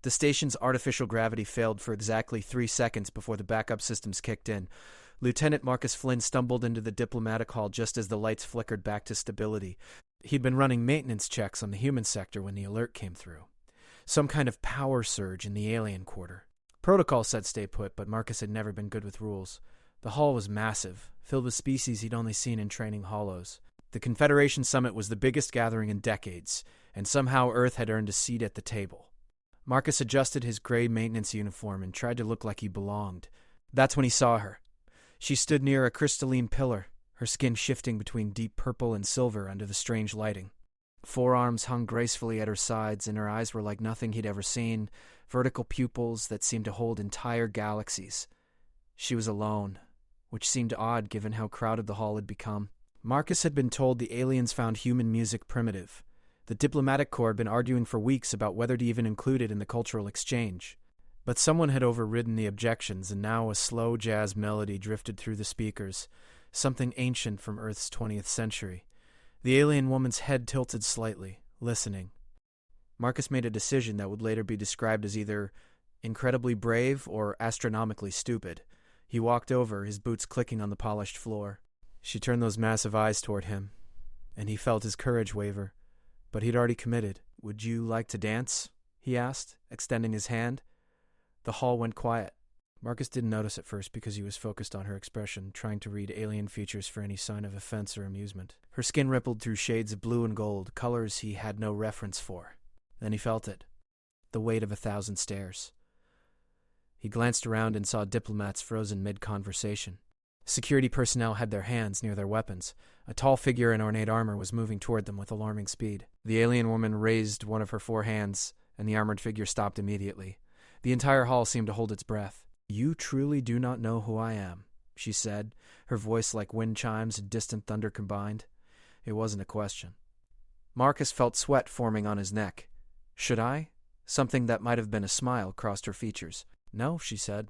The station's artificial gravity failed for exactly 3 seconds before the backup systems kicked in. Lieutenant Marcus Flynn stumbled into the diplomatic hall just as the lights flickered back to stability. He'd been running maintenance checks on the human sector when the alert came through. Some kind of power surge in the alien quarter. Protocol said stay put, but Marcus had never been good with rules. The hall was massive, filled with species he'd only seen in training hollows. The Confederation Summit was the biggest gathering in decades, and somehow Earth had earned a seat at the table. Marcus adjusted his gray maintenance uniform and tried to look like he belonged. That's when he saw her. She stood near a crystalline pillar, her skin shifting between deep purple and silver under the strange lighting. Forearms hung gracefully at her sides, and her eyes were like nothing he'd ever seen, vertical pupils that seemed to hold entire galaxies. She was alone, which seemed odd given how crowded the hall had become. Marcus had been told the aliens found human music primitive. The diplomatic corps had been arguing for weeks about whether to even include it in the cultural exchange. But someone had overridden the objections, and now a slow jazz melody drifted through the speakers, something ancient from Earth's 20th century. The alien woman's head tilted slightly, listening. Marcus made a decision that would later be described as either incredibly brave or astronomically stupid. He walked over, his boots clicking on the polished floor. She turned those massive eyes toward him, and he felt his courage waver. But he'd already committed. "Would you like to dance?" he asked, extending his hand. The hall went quiet. Marcus didn't notice at first because he was focused on her expression, trying to read alien features for any sign of offense or amusement. Her skin rippled through shades of blue and gold, colors he had no reference for. Then he felt it, the weight of 1,000 stares. He glanced around and saw diplomats frozen mid-conversation. Security personnel had their hands near their weapons. A tall figure in ornate armor was moving toward them with alarming speed. The alien woman raised one of her 4 hands, and the armored figure stopped immediately. The entire hall seemed to hold its breath. "You truly do not know who I am," she said, her voice like wind chimes and distant thunder combined. It wasn't a question. Marcus felt sweat forming on his neck. "Should I?" Something that might have been a smile crossed her features. "No," she said,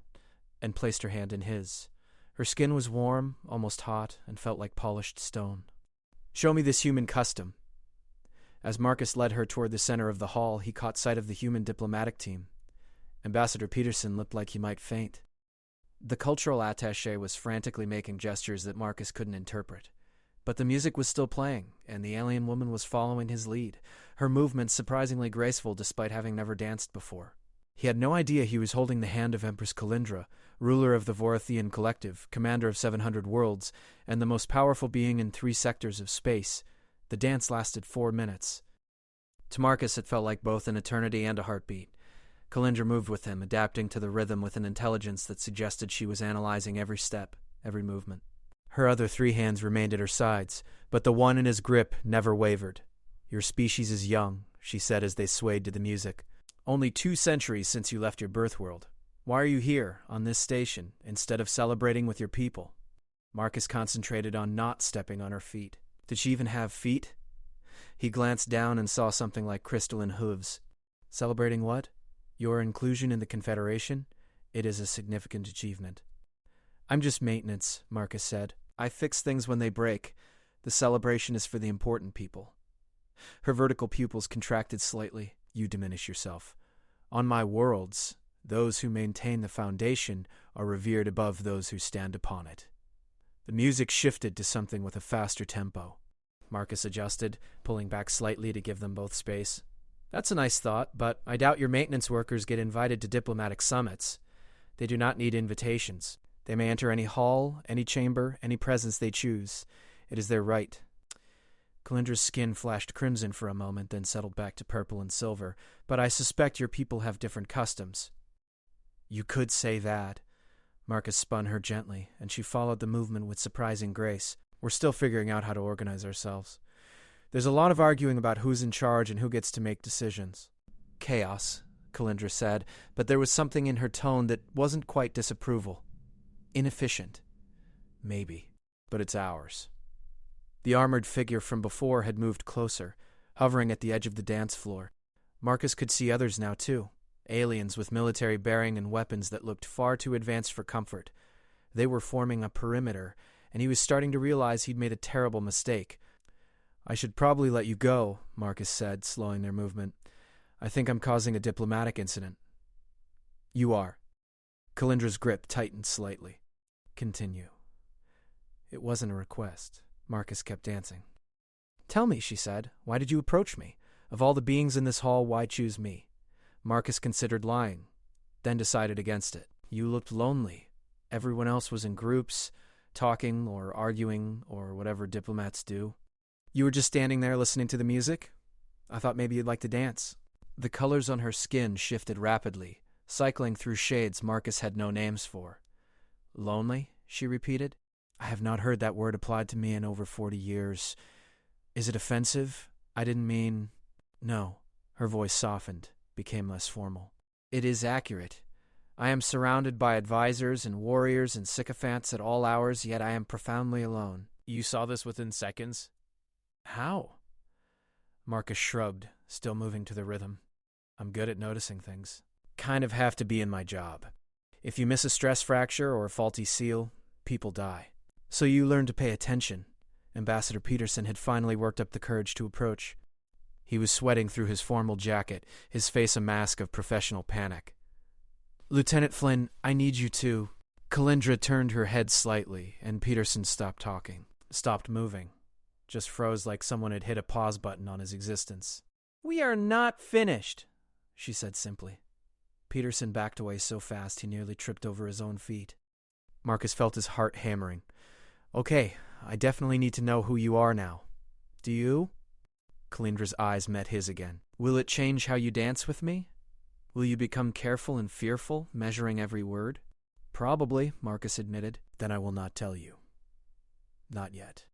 and placed her hand in his. Her skin was warm, almost hot, and felt like polished stone. "Show me this human custom." As Marcus led her toward the center of the hall, he caught sight of the human diplomatic team. Ambassador Peterson looked like he might faint. The cultural attaché was frantically making gestures that Marcus couldn't interpret. But the music was still playing, and the alien woman was following his lead, her movements surprisingly graceful despite having never danced before. He had no idea he was holding the hand of Empress Kalindra, ruler of the Vorathian Collective, commander of 700 worlds, and the most powerful being in 3 sectors of space. The dance lasted 4 minutes. To Marcus, it felt like both an eternity and a heartbeat. Kalindra moved with him, adapting to the rhythm with an intelligence that suggested she was analyzing every step, every movement. Her other 3 hands remained at her sides, but the one in his grip never wavered. "Your species is young," she said as they swayed to the music. "Only 2 centuries since you left your birth world. Why are you here, on this station, instead of celebrating with your people?" Marcus concentrated on not stepping on her feet. Did she even have feet? He glanced down and saw something like crystalline hooves. "Celebrating what?" "Your inclusion in the Confederation? It is a significant achievement." "I'm just maintenance," Marcus said. "I fix things when they break. The celebration is for the important people." Her vertical pupils contracted slightly. "You diminish yourself. On my worlds, those who maintain the foundation are revered above those who stand upon it." The music shifted to something with a faster tempo. Marcus adjusted, pulling back slightly to give them both space. "That's a nice thought, but I doubt your maintenance workers get invited to diplomatic summits. They do not need invitations. They may enter any hall, any chamber, any presence they choose. It is their right." Kalindra's skin flashed crimson for a moment, then settled back to purple and silver. "But I suspect your people have different customs." "You could say that." Marcus spun her gently, and she followed the movement with surprising grace. "We're still figuring out how to organize ourselves. There's a lot of arguing about who's in charge and who gets to make decisions." "Chaos," Kalindra said, but there was something in her tone that wasn't quite disapproval. "Inefficient. Maybe. But it's ours." The armored figure from before had moved closer, hovering at the edge of the dance floor. Marcus could see others now, too. Aliens with military bearing and weapons that looked far too advanced for comfort. They were forming a perimeter, and he was starting to realize he'd made a terrible mistake. "I should probably let you go," Marcus said, slowing their movement. "I think I'm causing a diplomatic incident. You are. Kalindra's grip tightened slightly. Continue. It wasn't a request. Marcus kept dancing. Tell me, she said, why did you approach me? Of all the beings in this hall, why choose me? Marcus considered lying, then decided against it. You looked lonely. Everyone else was in groups, talking or arguing or whatever diplomats do. You were just standing there listening to the music? I thought maybe you'd like to dance. The colors on her skin shifted rapidly, cycling through shades Marcus had no names for. Lonely? She repeated. I have not heard that word applied to me in over 40 years. Is it offensive? I didn't mean... No. Her voice softened, became less formal. It is accurate. I am surrounded by advisors and warriors and sycophants at all hours, yet I am profoundly alone. You saw this within seconds? How? Marcus shrugged, still moving to the rhythm. I'm good at noticing things. Kind of have to be in my job. If you miss a stress fracture or a faulty seal, people die. So you learn to pay attention. Ambassador Peterson had finally worked up the courage to approach. He was sweating through his formal jacket, his face a mask of professional panic. Lieutenant Flynn, I need you to... Kalindra turned her head slightly, and Peterson stopped talking. Stopped moving. Just froze like someone had hit a pause button on his existence. We are not finished, she said simply. Peterson backed away so fast he nearly tripped over his own feet. Marcus felt his heart hammering. Okay, I definitely need to know who you are now. Do you? Kalindra's eyes met his again. Will it change how you dance with me? Will you become careful and fearful, measuring every word? Probably, Marcus admitted. Then I will not tell you. Not yet.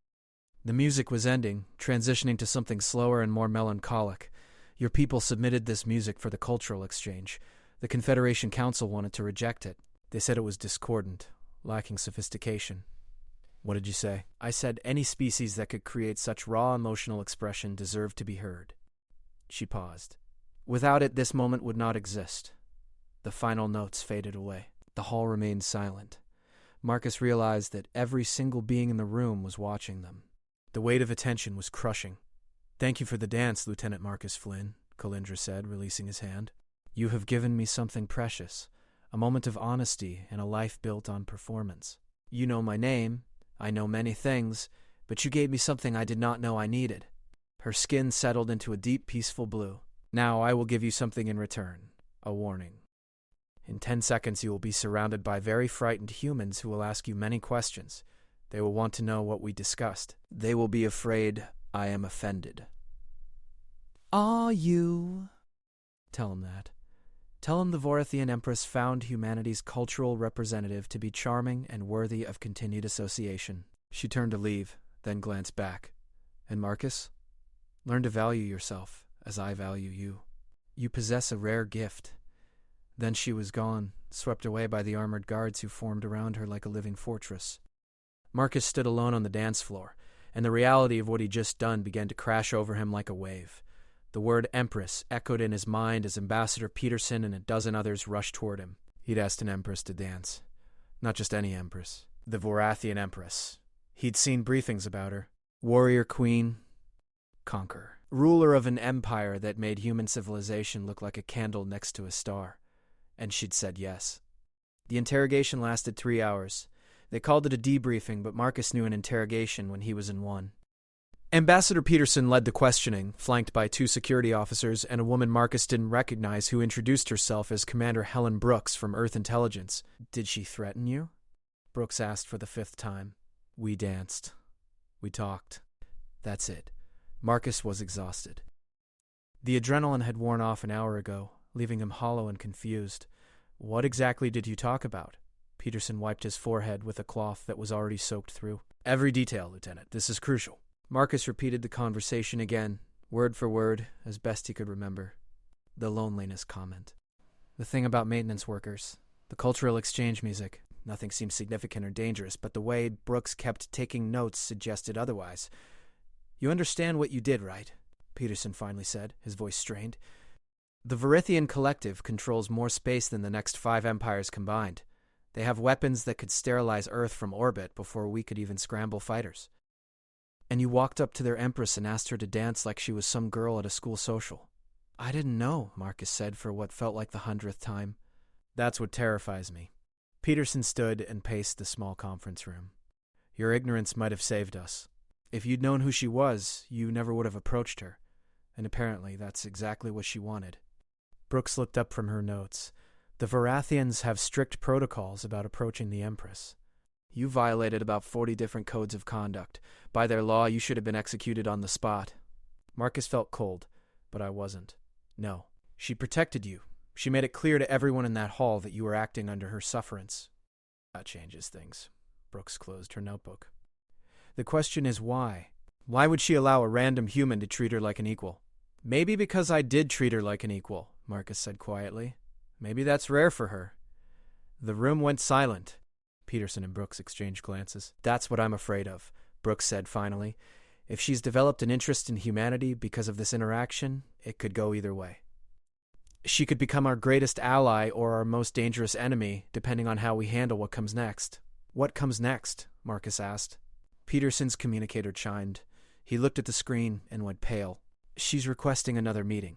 The music was ending, transitioning to something slower and more melancholic. Your people submitted this music for the cultural exchange. The Confederation Council wanted to reject it. They said it was discordant, lacking sophistication. What did you say? I said any species that could create such raw emotional expression deserved to be heard. She paused. Without it, this moment would not exist. The final notes faded away. The hall remained silent. Marcus realized that every single being in the room was watching them. The weight of attention was crushing. Thank you for the dance, Lieutenant Marcus Flynn, Kalindra said, releasing his hand. You have given me something precious, a moment of honesty and a life built on performance. You know my name. I know many things, but you gave me something I did not know I needed. Her skin settled into a deep, peaceful blue. Now I will give you something in return, a warning. In 10 seconds you will be surrounded by very frightened humans who will ask you many questions. They will want to know what we discussed. They will be afraid I am offended. Are you? Tell him that. Tell him the Vorathian Empress found humanity's cultural representative to be charming and worthy of continued association. She turned to leave, then glanced back. And Marcus? Learn to value yourself, as I value you. You possess a rare gift. Then she was gone, swept away by the armored guards who formed around her like a living fortress. Marcus stood alone on the dance floor, and the reality of what he'd just done began to crash over him like a wave. The word Empress echoed in his mind as Ambassador Peterson and a dozen others rushed toward him. He'd asked an Empress to dance. Not just any Empress. The Vorathian Empress. He'd seen briefings about her. Warrior Queen. Conqueror. Ruler of an empire that made human civilization look like a candle next to a star. And she'd said yes. The interrogation lasted 3 hours. They called it a debriefing, but Marcus knew an interrogation when he was in one. Ambassador Peterson led the questioning, flanked by 2 security officers and a woman Marcus didn't recognize who introduced herself as Commander Helen Brooks from Earth Intelligence. Did she threaten you? Brooks asked for the 5th time. We danced. We talked. That's it. Marcus was exhausted. The adrenaline had worn off an hour ago, leaving him hollow and confused. What exactly did you talk about? Peterson wiped his forehead with a cloth that was already soaked through. Every detail, Lieutenant. This is crucial. Marcus repeated the conversation again, word for word, as best he could remember. The loneliness comment. The thing about maintenance workers. The cultural exchange music. Nothing seemed significant or dangerous, but the way Brooks kept taking notes suggested otherwise. You understand what you did, right? Peterson finally said, his voice strained. The Vorathian Collective controls more space than the next 5 empires combined. They have weapons that could sterilize Earth from orbit before we could even scramble fighters. And you walked up to their Empress and asked her to dance like she was some girl at a school social. I didn't know, Marcus said for what felt like the 100th time. That's what terrifies me. Peterson stood and paced the small conference room. Your ignorance might have saved us. If you'd known who she was, you never would have approached her. And apparently that's exactly what she wanted. Brooks looked up from her notes. The Varathians have strict protocols about approaching the Empress. You violated about 40 different codes of conduct. By their law, you should have been executed on the spot. Marcus felt cold, but I wasn't. No. She protected you. She made it clear to everyone in that hall that you were acting under her sufferance. That changes things. Brooks closed her notebook. The question is why? Why would she allow a random human to treat her like an equal? Maybe because I did treat her like an equal, Marcus said quietly. Maybe that's rare for her. The room went silent. Peterson and Brooks exchanged glances. That's what I'm afraid of, Brooks said finally. If she's developed an interest in humanity because of this interaction, it could go either way. She could become our greatest ally or our most dangerous enemy, depending on how we handle what comes next. What comes next? Marcus asked. Peterson's communicator chimed. He looked at the screen and went pale. She's requesting another meeting.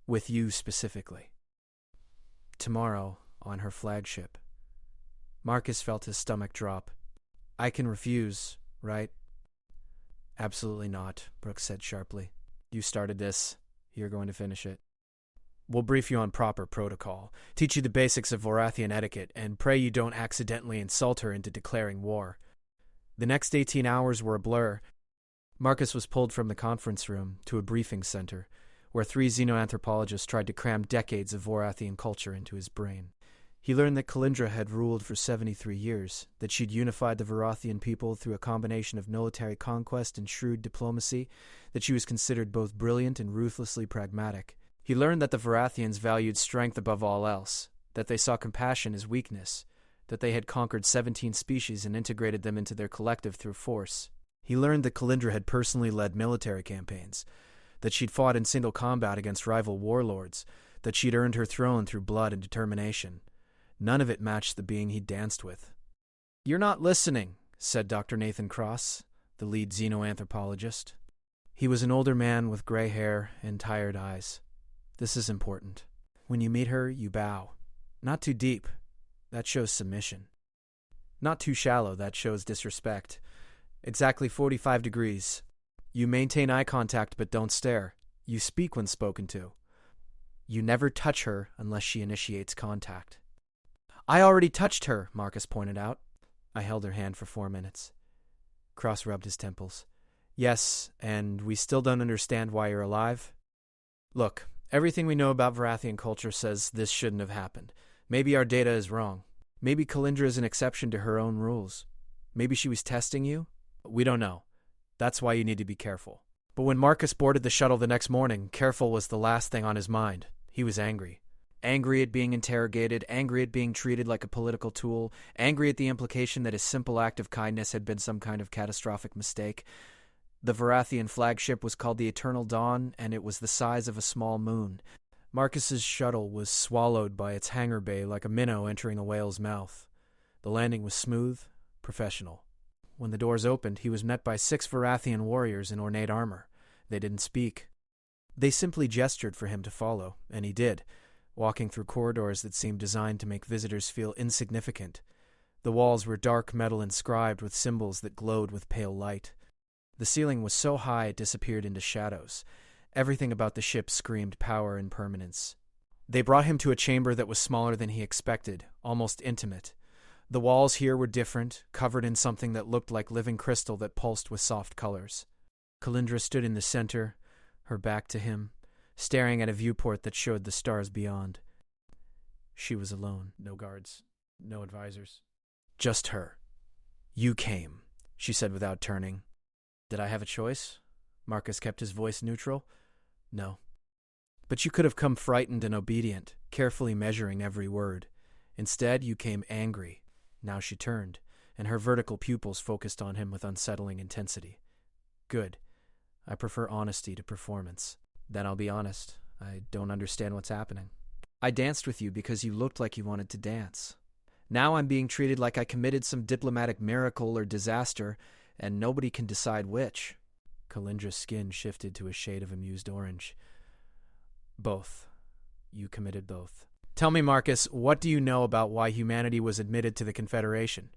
With you specifically. Tomorrow, on her flagship. Marcus felt his stomach drop. I can refuse, right? Absolutely not, Brooks said sharply. You started this. You're going to finish it. We'll brief you on proper protocol, teach you the basics of Varathian etiquette, and pray you don't accidentally insult her into declaring war. The next 18 hours were a blur. Marcus was pulled from the conference room to a briefing center, where 3 xenoanthropologists tried to cram decades of Varathian culture into his brain. He learned that Kalindra had ruled for 73 years, that she'd unified the Varathian people through a combination of military conquest and shrewd diplomacy, that she was considered both brilliant and ruthlessly pragmatic. He learned that the Varathians valued strength above all else, that they saw compassion as weakness, that they had conquered 17 species and integrated them into their collective through force. He learned that Kalindra had personally led military campaigns, that she'd fought in single combat against rival warlords, that she'd earned her throne through blood and determination. None of it matched the being he'd danced with. You're not listening, said Dr. Nathan Cross, the lead xenoanthropologist. He was an older man with gray hair and tired eyes. This is important. When you meet her, you bow. Not too deep. That shows submission. Not too shallow. That shows disrespect. Exactly 45 degrees. You maintain eye contact but don't stare. You speak when spoken to. You never touch her unless she initiates contact. I already touched her, Marcus pointed out. I held her hand for 4 minutes. Cross rubbed his temples. Yes, and we still don't understand why you're alive? Look, everything we know about Varathian culture says this shouldn't have happened. Maybe our data is wrong. Maybe Kalindra is an exception to her own rules. Maybe she was testing you? We don't know. That's why you need to be careful. But when Marcus boarded the shuttle the next morning, careful was the last thing on his mind. He was angry. Angry at being interrogated, angry at being treated like a political tool, angry at the implication that his simple act of kindness had been some kind of catastrophic mistake. The Varathian flagship was called the Eternal Dawn, and it was the size of a small moon. Marcus's shuttle was swallowed by its hangar bay like a minnow entering a whale's mouth. The landing was smooth, professional. When the doors opened, he was met by 6 Varathian warriors in ornate armor. They didn't speak. They simply gestured for him to follow, and he did, walking through corridors that seemed designed to make visitors feel insignificant. The walls were dark metal inscribed with symbols that glowed with pale light. The ceiling was so high it disappeared into shadows. Everything about the ship screamed power and permanence. They brought him to a chamber that was smaller than he expected, almost intimate. The walls here were different, covered in something that looked like living crystal that pulsed with soft colors. Kalindra stood in the center, her back to him, staring at a viewport that showed the stars beyond. She was alone. No guards. No advisors. Just her. You came, she said without turning. Did I have a choice? Marcus kept his voice neutral. No. But you could have come frightened and obedient, carefully measuring every word. Instead, you came angry. Now she turned, and her vertical pupils focused on him with unsettling intensity. Good. I prefer honesty to performance. Then I'll be honest. I don't understand what's happening. I danced with you because you looked like you wanted to dance. Now I'm being treated like I committed some diplomatic miracle or disaster, and nobody can decide which. Kalindra's skin shifted to a shade of amused orange. Both. You committed both. Tell me, Marcus, what do you know about why humanity was admitted to the Confederation?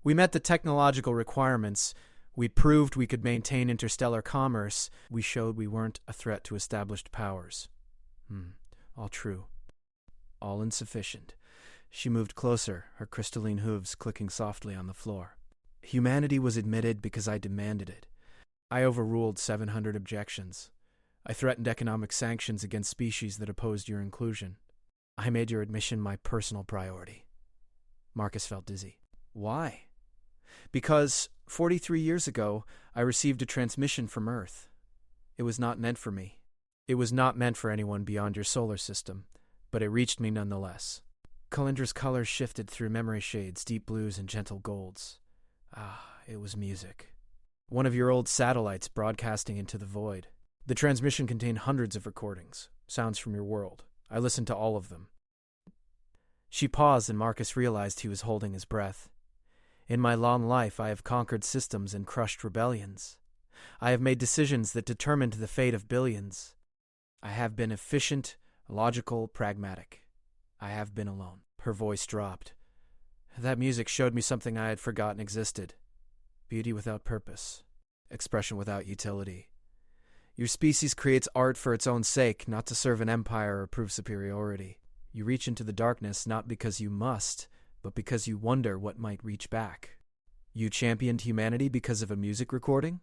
We met the technological requirements. We proved we could maintain interstellar commerce. We showed we weren't a threat to established powers. All true. All insufficient. She moved closer, her crystalline hooves clicking softly on the floor. Humanity was admitted because I demanded it. I overruled 700 objections. I threatened economic sanctions against species that opposed your inclusion. I made your admission my personal priority. Marcus felt dizzy. Why? Because 43 years ago, I received a transmission from Earth. It was not meant for me. It was not meant for anyone beyond your solar system, but it reached me nonetheless. Kalindra's colors shifted through memory shades, deep blues and gentle golds. It was music. One of your old satellites broadcasting into the void. The transmission contained hundreds of recordings, sounds from your world. I listened to all of them. She paused, and Marcus realized he was holding his breath. In my long life, I have conquered systems and crushed rebellions. I have made decisions that determined the fate of billions. I have been efficient, logical, pragmatic. I have been alone. Her voice dropped. That music showed me something I had forgotten existed. Beauty without purpose. Expression without utility. Your species creates art for its own sake, not to serve an empire or prove superiority. You reach into the darkness not because you must, but because you wonder what might reach back. You championed humanity because of a music recording?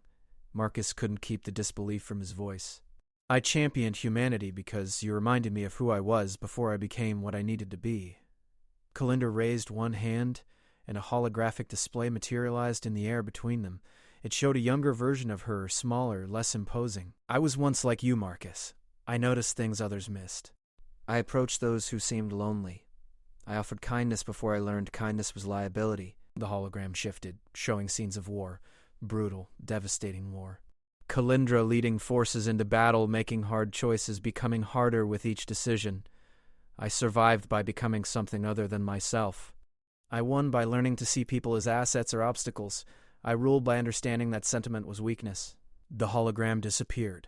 Marcus couldn't keep the disbelief from his voice. I championed humanity because you reminded me of who I was before I became what I needed to be. Kalindra raised one hand, and a holographic display materialized in the air between them. It showed a younger version of her, smaller, less imposing. I was once like you, Marcus. I noticed things others missed. I approached those who seemed lonely. I offered kindness before I learned kindness was liability. The hologram shifted, showing scenes of war. Brutal, devastating war. Kalindra leading forces into battle, making hard choices, becoming harder with each decision. I survived by becoming something other than myself. I won by learning to see people as assets or obstacles. I ruled by understanding that sentiment was weakness. The hologram disappeared.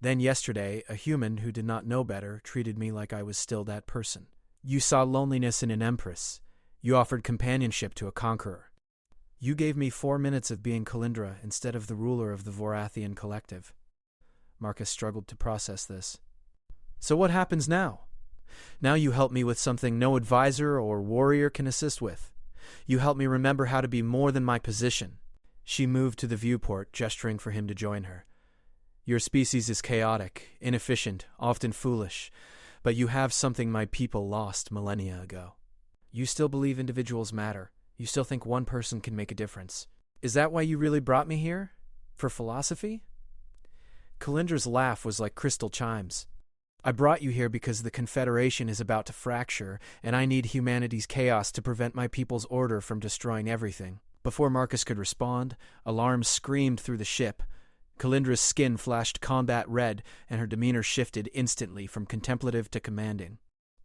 Then yesterday, a human who did not know better treated me like I was still that person. You saw loneliness in an empress. You offered companionship to a conqueror. You gave me 4 minutes of being Kalindra instead of the ruler of the Vorathian collective. Marcus struggled to process this. So what happens now? Now you help me with something no advisor or warrior can assist with. You help me remember how to be more than my position. She moved to the viewport, gesturing for him to join her. Your species is chaotic, inefficient, often foolish, but you have something my people lost millennia ago. You still believe individuals matter. You still think one person can make a difference. Is that why you really brought me here? For philosophy? Kalindra's laugh was like crystal chimes. I brought you here because the Confederation is about to fracture, and I need humanity's chaos to prevent my people's order from destroying everything. Before Marcus could respond, alarms screamed through the ship. Kalindra's skin flashed combat red, and her demeanor shifted instantly from contemplative to commanding.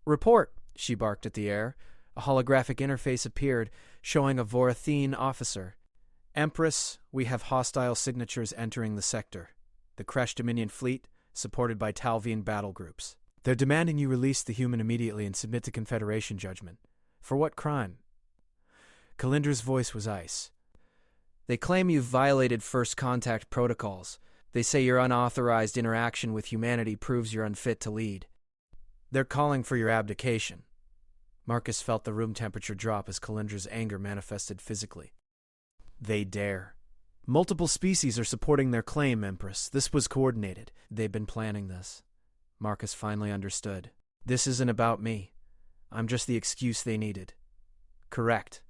Report, she barked at the air. A holographic interface appeared, showing a Vorathian officer. Empress, we have hostile signatures entering the sector. The Kresh Dominion fleet, supported by Talvian battle groups. They're demanding you release the human immediately and submit to Confederation judgment. For what crime? Kalindra's voice was ice. They claim you've violated first contact protocols. They say your unauthorized interaction with humanity proves you're unfit to lead. They're calling for your abdication. Marcus felt the room temperature drop as Kalindra's anger manifested physically. They dare. Multiple species are supporting their claim, Empress. This was coordinated. They've been planning this. Marcus finally understood. This isn't about me. I'm just the excuse they needed. Correct.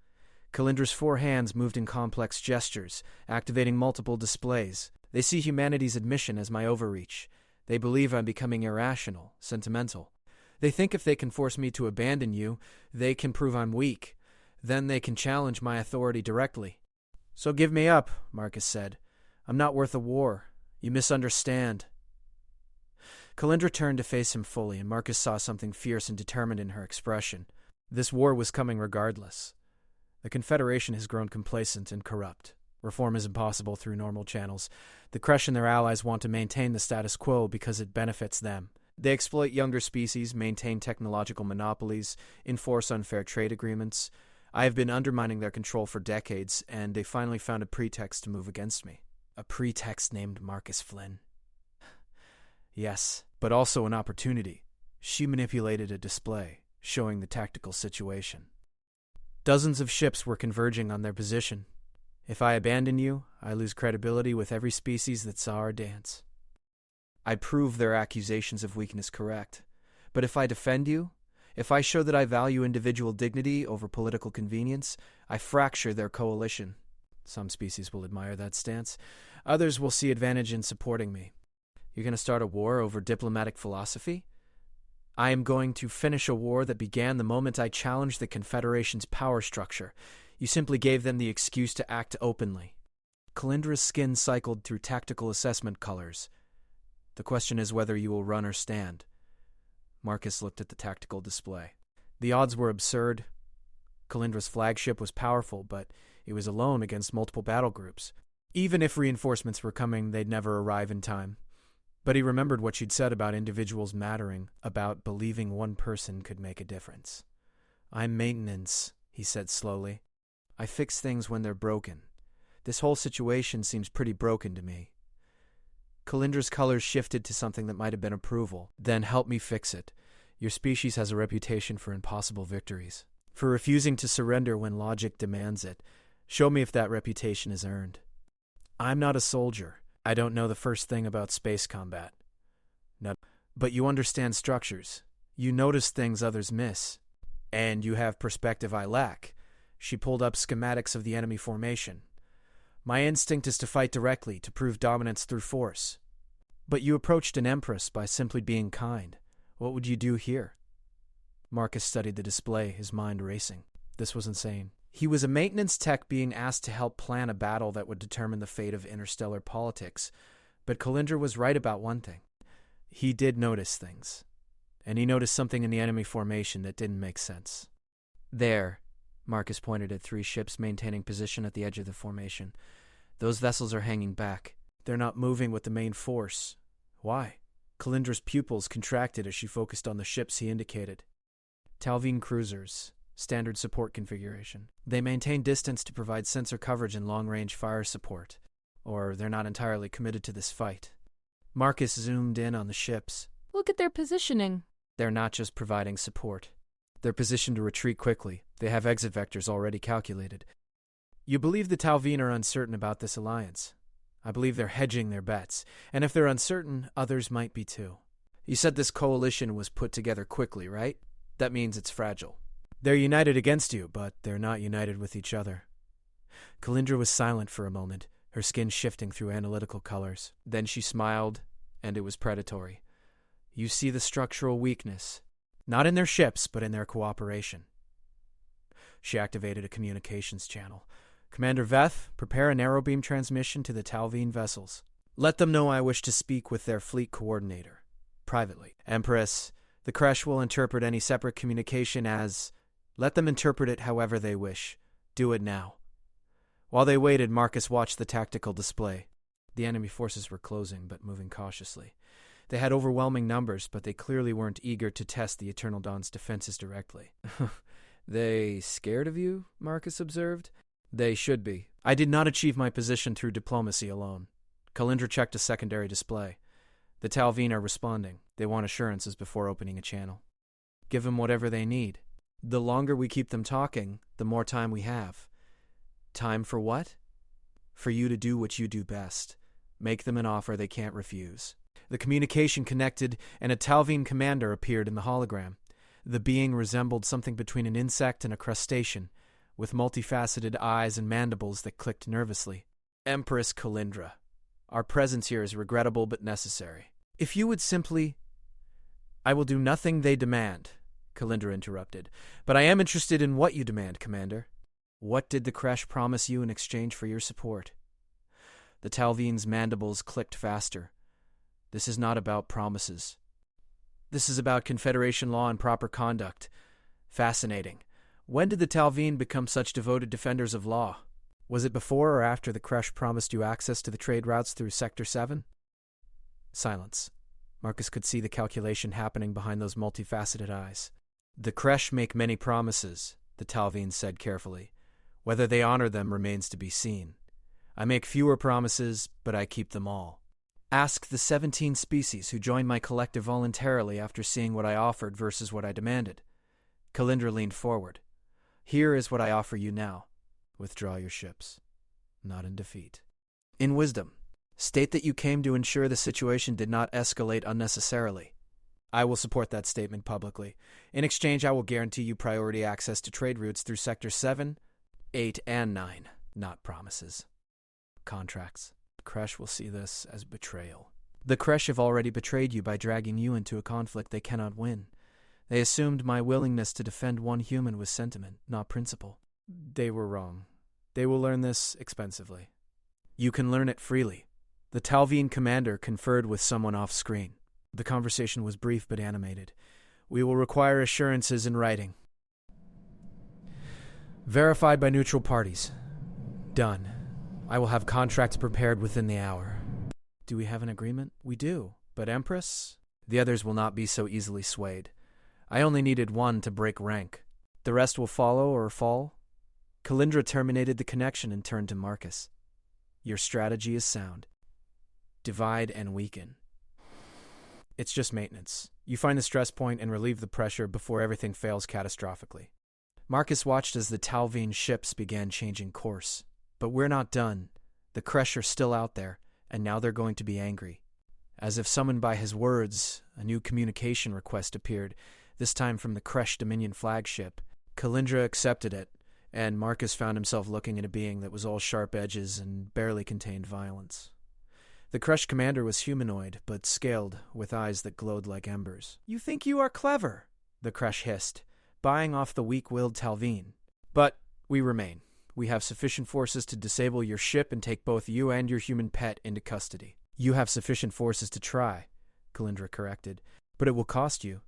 Kalindra's 4 hands moved in complex gestures, activating multiple displays. They see humanity's admission as my overreach. They believe I'm becoming irrational, sentimental. They think if they can force me to abandon you, they can prove I'm weak. Then they can challenge my authority directly. So give me up, Marcus said. I'm not worth a war. You misunderstand. Kalindra turned to face him fully, and Marcus saw something fierce and determined in her expression. This war was coming regardless. The Confederation has grown complacent and corrupt. Reform is impossible through normal channels. The Kresh and their allies want to maintain the status quo because it benefits them. They exploit younger species, maintain technological monopolies, enforce unfair trade agreements. I have been undermining their control for decades, and they finally found a pretext to move against me. A pretext named Marcus Flynn. Yes, but also an opportunity. She manipulated a display, showing the tactical situation. Dozens of ships were converging on their position. If I abandon you, I lose credibility with every species that saw our dance. I prove their accusations of weakness correct. But if I defend you, if I show that I value individual dignity over political convenience, I fracture their coalition. Some species will admire that stance. Others will see advantage in supporting me. You're going to start a war over diplomatic philosophy? I am going to finish a war that began the moment I challenged the Confederation's power structure. You simply gave them the excuse to act openly. Kalindra's skin cycled through tactical assessment colors. The question is whether you will run or stand. Marcus looked at the tactical display. The odds were absurd. Kalindra's flagship was powerful, but it was alone against multiple battle groups. Even if reinforcements were coming, they'd never arrive in time. But he remembered what she'd said about individuals mattering, about believing one person could make a difference. I'm maintenance, he said slowly. I fix things when they're broken. This whole situation seems pretty broken to me. Kalindra's colors shifted to something that might have been approval. Then help me fix it. Your species has a reputation for impossible victories, for refusing to surrender when logic demands it. Show me if that reputation is earned. I'm not a soldier. I don't know the first thing about space combat. No, but you understand structures. You notice things others miss. And you have perspective I lack. She pulled up schematics of the enemy formation. My instinct is to fight directly, to prove dominance through force. But you approached an empress by simply being kind. What would you do here? Marcus studied the display, his mind racing. This was insane. He was a maintenance tech being asked to help plan a battle that would determine the fate of interstellar politics. But Kalindra was right about one thing. He did notice things. And he noticed something in the enemy formation that didn't make sense. There, Marcus pointed at 3 ships maintaining position at the edge of the formation. Those vessels are hanging back. They're not moving with the main force. Why? Kalindra's pupils contracted as she focused on the ships he indicated. Talveen cruisers. Standard support configuration. They maintain distance to provide sensor coverage and long-range fire support. Or they're not entirely committed to this fight. Marcus zoomed in on the ships. Look at their positioning. They're not just providing support. They're positioned to retreat quickly. They have exit vectors already calculated. You believe the Talveen are uncertain about this alliance. I believe they're hedging their bets. And if they're uncertain, others might be too. You said this coalition was put together quickly, right? That means it's fragile. They're united against you, but they're not united with each other. Kalindra was silent for a moment, her skin shifting through analytical colors. Then she smiled, and it was predatory. You see the structural weakness. Not in their ships, but in their cooperation. She activated a communications channel. Commander Veth, prepare a narrow-beam transmission to the Talveen vessels. Let them know I wish to speak with their fleet coordinator. Privately. Empress, the Kresh will interpret any separate communication as... Let them interpret it however they wish. Do it now. While they waited, Marcus watched the tactical display. The enemy forces were closing, but moving cautiously. They had overwhelming numbers, but they clearly weren't eager to test the Eternal Dawn's defenses directly. They scared of you? Marcus observed. They should be. I did not achieve my position through diplomacy alone. Kalindra checked a secondary display. The Talveen are responding. They want assurances before opening a channel. Give them whatever they need. The longer we keep them talking, the more time we have. Time for what? For you to do what you do best. Make them an offer they can't refuse. The communication connected, and a Talveen commander appeared in the hologram. The being resembled something between an insect and a crustacean, with multifaceted eyes and mandibles that clicked nervously. Empress Kalindra, our presence here is regrettable but necessary. If you would simply... I will do nothing they demand, Kalindra interrupted. But I am interested in what you demand, Commander. What did the Kresh promise you in exchange for your support? The Talveen's mandibles clicked faster. This is not about promises. This is about Confederation law and proper conduct. Fascinating. When did the Talveen become such devoted defenders of law? Was it before or after the Kresh promised you access to the trade routes through Sector 7? Silence. Marcus could see the calculation happening behind those multifaceted eyes. The Kresh make many promises, the Talveen said carefully. Whether they honor them remains to be seen. I make fewer promises, but I keep them all. Ask the 17 species who joined my collective voluntarily after seeing what I offered versus what I demanded. Kalindra leaned forward. Here is what I offer you now. Withdraw your ships. Not in defeat. In wisdom, state that you came to ensure the situation did not escalate unnecessarily. I will support that statement publicly. In exchange, I will guarantee you priority access to trade routes through Sector 7, 8, and 9. Not promises. Contracts. The Kresh will see this as betrayal. The Kresh have already betrayed you by dragging you into a conflict they cannot win. They assumed my willingness to defend one human was sentiment, not principle. They were wrong. They will learn this expensively. You can learn it freely. The Talveen commander conferred with someone off-screen. The conversation was brief but animated. We will require assurances in writing. Verified by neutral parties. Done. I will have contracts prepared within the hour. Do we have an agreement? We do. But Empress? The others will not be so easily swayed. I only needed one to break rank. The rest will follow or fall. Kalindra terminated the connection and turned to Marcus. Your strategy is sound. Divide and weaken. It's just maintenance. You find the stress point and relieve the pressure before everything fails catastrophically. Marcus watched as the Talveen ships began changing course. But we're not done. The Kresh are still out there, and now they're going to be angry. As if summoned by his words, a new communication request appeared, this time from the Kresh Dominion flagship. Kalindra accepted it, and Marcus found himself looking at a being that was all sharp edges and barely contained violence. The Kresh commander was humanoid, but scaled, with eyes that glowed like embers. You think you are clever, the Kresh hissed, buying off the weak-willed Talveen. But we remain. We have sufficient forces to disable your ship and take both you and your human pet into custody. You have sufficient forces to try, Kalindra corrected, but it will cost you.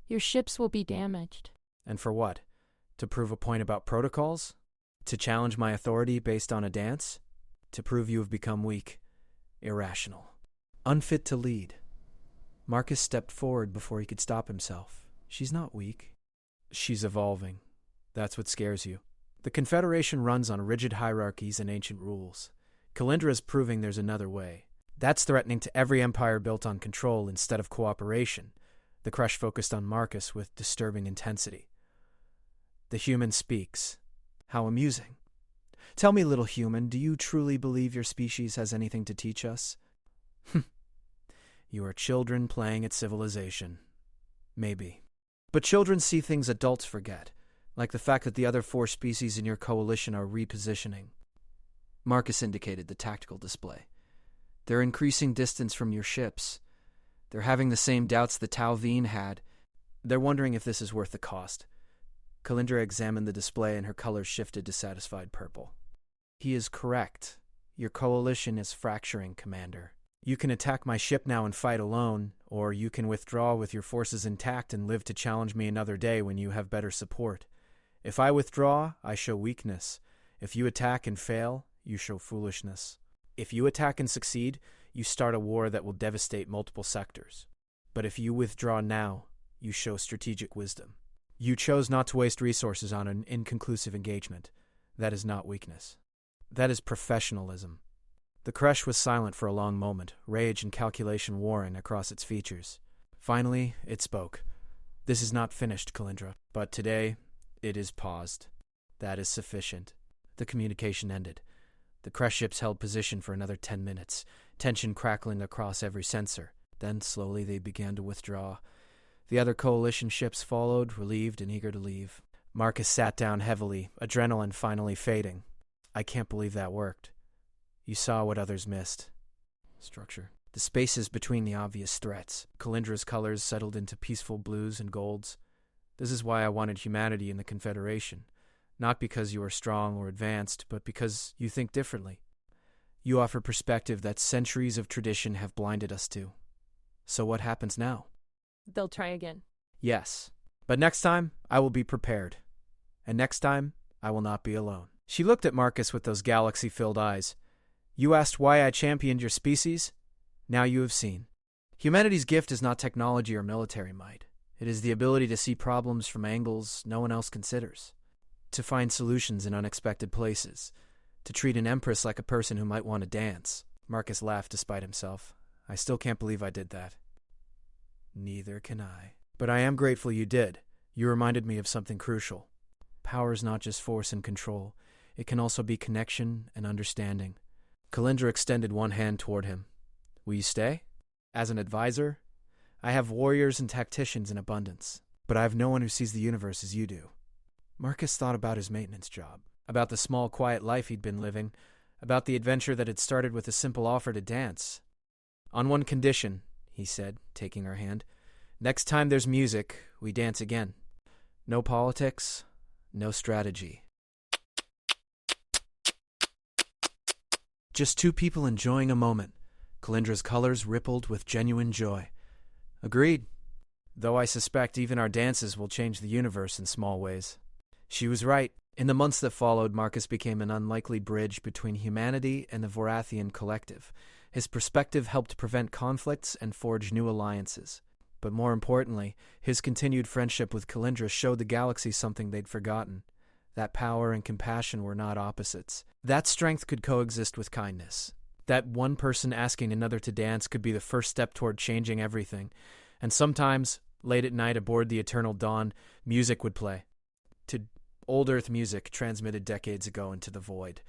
Your ships will be damaged. And for what? To prove a point about protocols? To challenge my authority based on a dance? To prove you have become weak, irrational, unfit to lead. Marcus stepped forward before he could stop himself. She's not weak. She's evolving. That's what scares you. The Confederation runs on rigid hierarchies and ancient rules. Kalindra is proving there's another way. That's threatening to every empire built on control instead of cooperation. The Kresh focused on Marcus with disturbing intensity. The human speaks. How amusing. Tell me, little human, do you truly believe your species has anything to teach us? You are children playing at civilization. Maybe. But children see things adults forget. Like the fact that the other 4 species in your coalition are repositioning. Marcus indicated the tactical display. They're increasing distance from your ships. They're having the same doubts the Talveen had. They're wondering if this is worth the cost. Kalindra examined the display and her colors shifted to satisfied purple. He is correct. Your coalition is fracturing, Commander. You can attack my ship now and fight alone, or you can withdraw with your forces intact and live to challenge me another day when you have better support. If I withdraw, I show weakness. If you attack and fail, you show foolishness. If you attack and succeed, you start a war that will devastate multiple sectors. But if you withdraw now, you show strategic wisdom. You chose not to waste resources on an inconclusive engagement. That is not weakness. That is professionalism. The Kresh was silent for a long moment, rage and calculation warring across its features. Finally, it spoke. This is not finished, Kalindra, but today it is paused. That is sufficient. The communication ended. The Kresh ships held position for another 10 minutes, tension crackling across every sensor. Then slowly they began to withdraw. The other coalition ships followed, relieved and eager to leave. Marcus sat down heavily, adrenaline finally fading. I can't believe that worked. You saw what others missed. Structure. The spaces between the obvious threats. Kalindra's colors settled into peaceful blues and golds. This is why I wanted humanity in the Confederation. Not because you are strong or advanced, but because you think differently. You offer perspective that centuries of tradition have blinded us to. So what happens now? They'll try again. Yes. But next time, I will be prepared. And next time, I will not be alone. She looked at Marcus with those galaxy-filled eyes. You asked why I championed your species? Now you have seen. Humanity's gift is not technology or military might. It is the ability to see problems from angles no one else considers, to find solutions in unexpected places, to treat an empress like a person who might want to dance. Marcus laughed despite himself. I still can't believe I did that. Neither can I. But I am grateful you did. You reminded me of something crucial. Power is not just force and control. It can also be connection and understanding. Kalindra extended one hand toward him. Will you stay? As an advisor, I have warriors and tacticians in abundance, but I have no one who sees the universe as you do. Marcus thought about his maintenance job, about the small, quiet life he'd been living, about the adventure that had started with a simple offer to dance. On one condition, he said, taking her hand. Next time there's music, we dance again. No politics, no strategy. Just two people enjoying a moment. Kalindra's colors rippled with genuine joy. Agreed. Though I suspect even our dances will change the universe in small ways. She was right. In the months that followed, Marcus became an unlikely bridge between humanity and the Vorathian collective. His perspective helped prevent conflicts and forge new alliances. But more importantly, his continued friendship with Kalindra showed the galaxy something they'd forgotten. That power and compassion were not opposites. That strength could coexist with kindness. That one person asking another to dance could be the first step toward changing everything. And sometimes, late at night aboard the Eternal Dawn, music would play. To old Earth music transmitted decades ago into the void.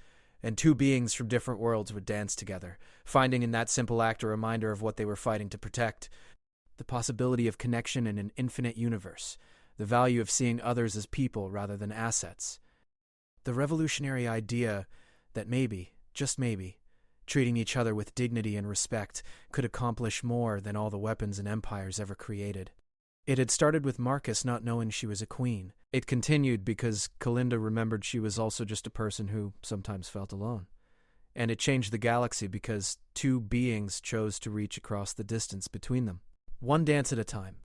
And two beings from different worlds would dance together, finding in that simple act a reminder of what they were fighting to protect. The possibility of connection in an infinite universe. The value of seeing others as people rather than assets. The revolutionary idea that maybe, just maybe, treating each other with dignity and respect could accomplish more than all the weapons and empires ever created. It had started with Marcus not knowing she was a queen. It continued because Kalinda remembered she was also just a person who sometimes felt alone. And it changed the galaxy because two beings chose to reach across the distance between them. One dance at a time,